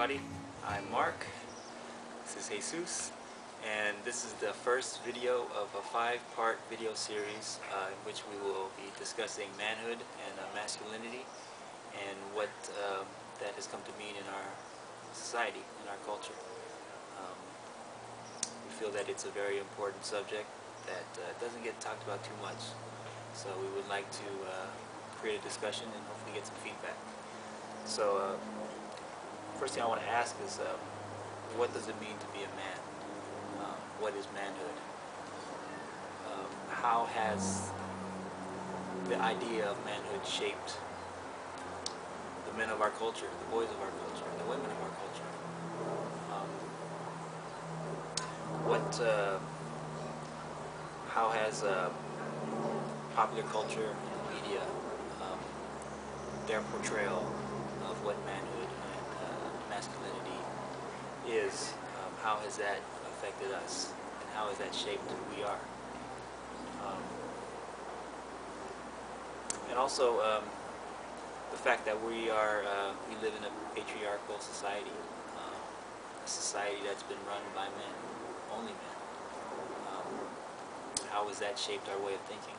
everybody. I'm Mark. This is Jesus, and this is the first video of a 5-part video series in which we will be discussing manhood and masculinity and what that has come to mean in our society, in our culture. We feel that it's a very important subject that doesn't get talked about too much, so we would like to create a discussion and hopefully get some feedback. So first thing I want to ask is, what does it mean to be a man? What is manhood? How has the idea of manhood shaped the men of our culture, the boys of our culture, the women of our culture? How has popular culture and media, their portrayal of what manhood and masculinity is, how has that affected us, and how has that shaped who we are? And also the fact that we live in a patriarchal society, a society that's been run by men, only men. How has that shaped our way of thinking?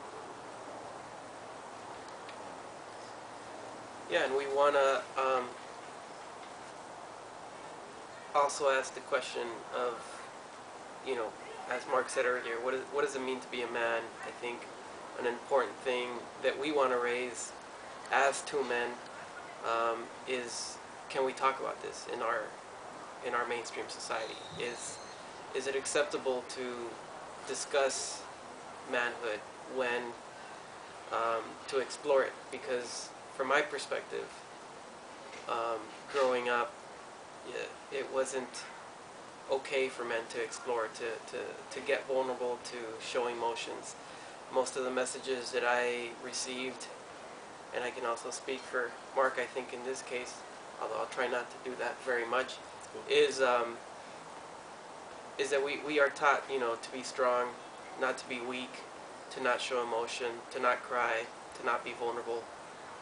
Yeah, and we want to also ask the question of, as Mark said earlier, what does it mean to be a man? I think an important thing that we want to raise as two men is, can we talk about this in our mainstream society? Is it acceptable to discuss manhood when to explore it? Because from my perspective, growing up, it wasn't okay for men to explore, to get vulnerable, to show emotions. Most of the messages that I received, and I can also speak for Mark, I think in this case, although I'll try not to do that very much, is that we are taught, to be strong, not to be weak, to not show emotion, to not cry, to not be vulnerable,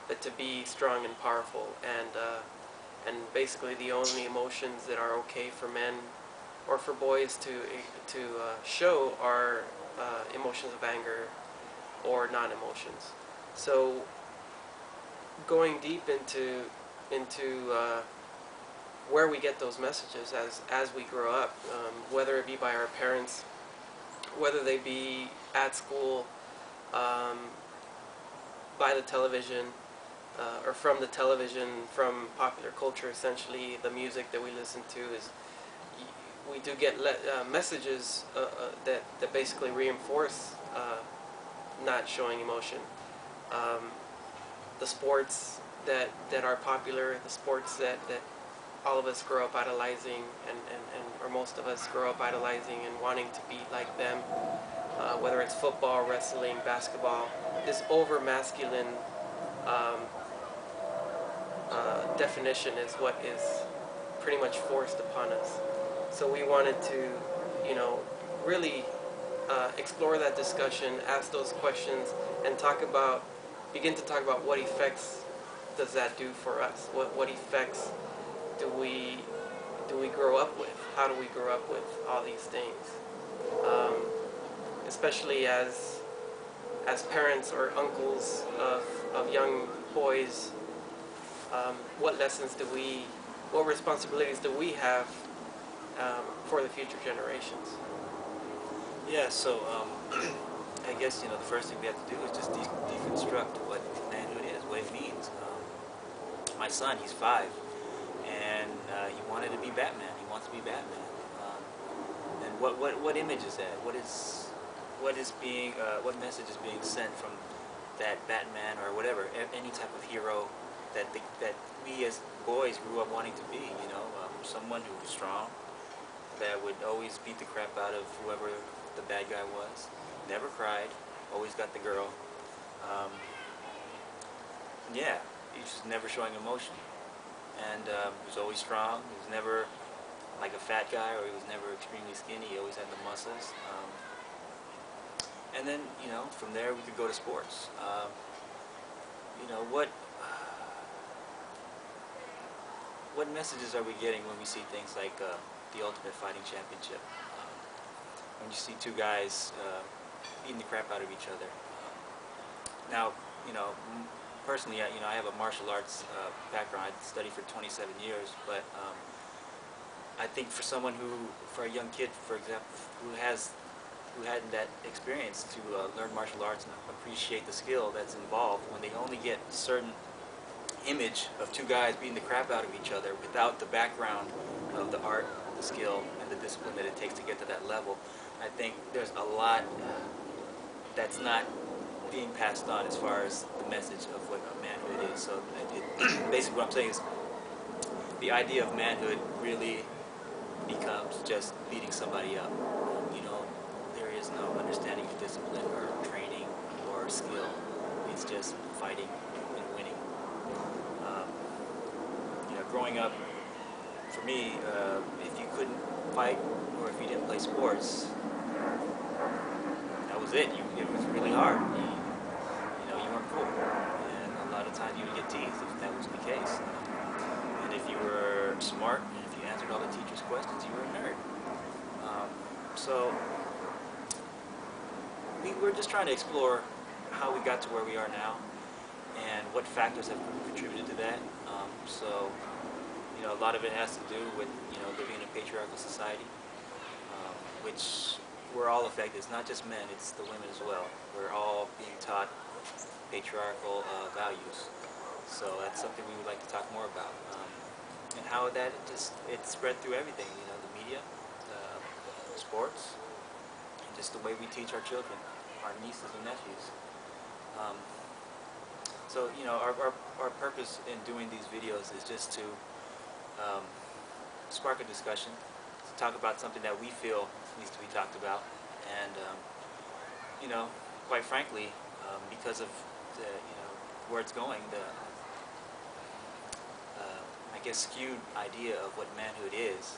but to be strong and powerful. And basically the only emotions that are okay for men or for boys to show are emotions of anger or non-emotions. So going deep into where we get those messages as we grow up, whether it be by our parents, whether they be at school, by the television, or from the television, from popular culture, essentially the music that we listen to, is we do get messages that basically reinforce not showing emotion. The sports that are popular, the sports that all of us grow up idolizing, or most of us grow up idolizing and wanting to be like them, whether it's football, wrestling, basketball, this over-masculine definition is what is pretty much forced upon us. So we wanted to, really explore that discussion, ask those questions, and begin to talk about what effects does that do for us? What effects do we grow up with? How do we grow up with all these things? Especially as parents or uncles of young boys, what responsibilities do we have for the future generations? Yeah, so I guess the first thing we have to do is just deconstruct what manhood is, what it means. My son, he's 5, and he wanted to be Batman. He wants to be Batman. And what image is that? What message is being sent from that Batman or whatever, any type of hero that we as boys grew up wanting to be? Someone who was strong, that would always beat the crap out of whoever the bad guy was, never cried, always got the girl. Yeah, he was just never showing emotion, and he was always strong. He was never like a fat guy, or he was never extremely skinny. He always had the muscles. And then, from there we could go to sports. what messages are we getting when we see things like the Ultimate Fighting Championship? When you see two guys beating the crap out of each other. Now, you know, personally, I have a martial arts background. I studied for 27 years, but I think for someone for a young kid, for example, who hadn't that experience to learn martial arts and appreciate the skill that's involved, when they only get a certain image of two guys beating the crap out of each other without the background of the art, the skill, and the discipline that it takes to get to that level, I think there's a lot that's not being passed on as far as the message of what manhood is. So basically what I'm saying is the idea of manhood really becomes just beating somebody up. You know, there is no understanding of discipline or training or skill. It's just fighting and winning. Growing up, for me, if you couldn't fight or if you didn't play sports, that was it. It was really hard. You weren't cool. And a lot of times you would get teased if that was the case. And if you were smart, and if you answered all the teacher's questions, you were a nerd. So we're just trying to explore how we got to where we are now and what factors have contributed to that. A lot of it has to do with living in a patriarchal society, which we're all affected. It's not just men; it's the women as well. We're all being taught patriarchal values. So that's something we would like to talk more about, and how that it spread through everything. The media, sports, and just the way we teach our children, our nieces and nephews. Our purpose in doing these videos is just to spark a discussion, to talk about something that we feel needs to be talked about, and quite frankly, because of where it's going, I guess skewed idea of what manhood is,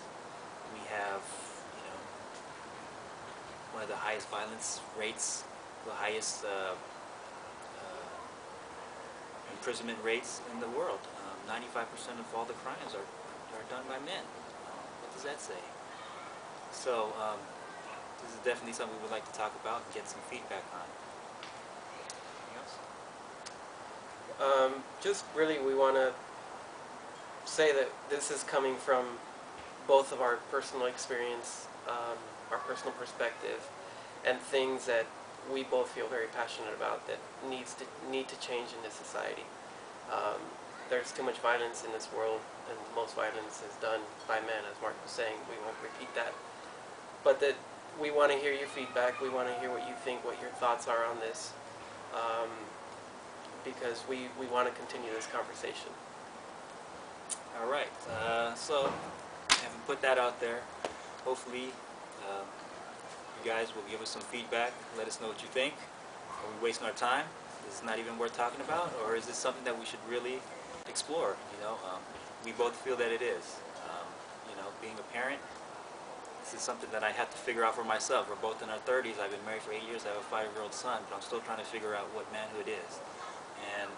we have one of the highest violence rates, the highest imprisonment rates in the world. 95% of all the crimes are done by men. What does that say? So this is definitely something we would like to talk about and get some feedback on. Anything else? Just really, we want to say that this is coming from both of our personal experience, our personal perspective, and things that we both feel very passionate about that need to change in this society. There's too much violence in this world, and most violence is done by men, as Mark was saying. We won't repeat that. But that we want to hear your feedback. We want to hear what you think, what your thoughts are on this, because we want to continue this conversation. All right. So, having put that out there, hopefully you guys will give us some feedback. Let us know what you think. Are we wasting our time? Is this not even worth talking about? Or is this something that we should really explore? We both feel that it is. Being a parent, this is something that I have to figure out for myself. We're both in our 30s. I've been married for 8 years. I have a 5-year-old son, but I'm still trying to figure out what manhood is. And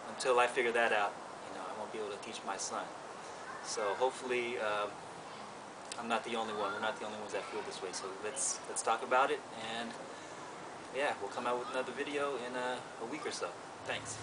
until I figure that out, I won't be able to teach my son. So hopefully, I'm not the only one. We're not the only ones that feel this way. So let's talk about it, and yeah, we'll come out with another video in a week or so. Thanks.